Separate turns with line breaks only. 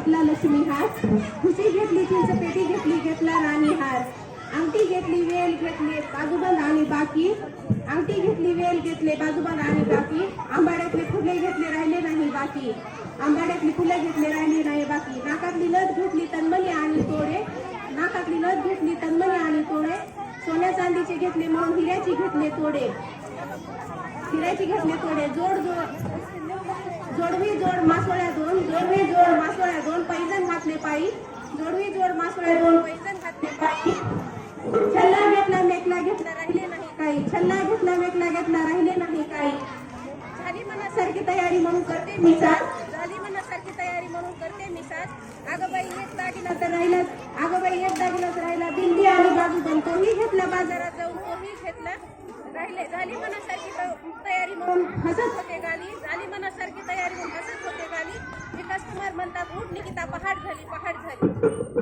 घेतला लक्ष्मी हार, खुशी घेतली चिंचपेटी घेतली घेतला राणी हार, अंगठी घेतली वेल घेतले बाजूबंद आणि बाकी, अंगठी घेतली वेल घेतले बाजूबंद आणि बाकी, आंबाड्यातले फुले घेतले राहिले नाही बाकी, आंबाड्यातली फुले घेतले राहिले नाही बाकी, नाकातली लट घेतली तन्मणी आणि तोडे, नाकातली लट घेतली तन्मणी आणि तोडे, सोन्या चांदीचे घेतले म्हणून हिऱ्याची घेतले तोडे, हिऱ्याची घेतले तोडे, जोडवी जोड मासोळ्या दोन, जोडवी जोड मासोळ्या दोन, पैजण घातले पायी, जोडवी जोड मासोळ्या दोन, पैजण घातले पायी, छल्ला घेतला मेकला घेतला राहिले नाही काही, छल्ला घेतला मेकला घेतला राहिले नाही काही, झाली मनासारखी तयारी म्हणून करते मी साथ, झाली मनासारखी तयारी म्हणून करते मी साथ, अगं बाई एक दागिना तर राहिला, अगं बाई एक दागिना तर राहिला, बिंदी आणि बाजूबंद तोही घेतला बाजारात जाऊन, तोही घेतला राहिले, झाली मनासारखी तयारी म्हणून हसत होते गाली, झाली मनासारखी तयारी म्हणून हसत होते गाली, विकास कुमार म्हणतात उठ निकिता पहाट झाली पहाट झाली.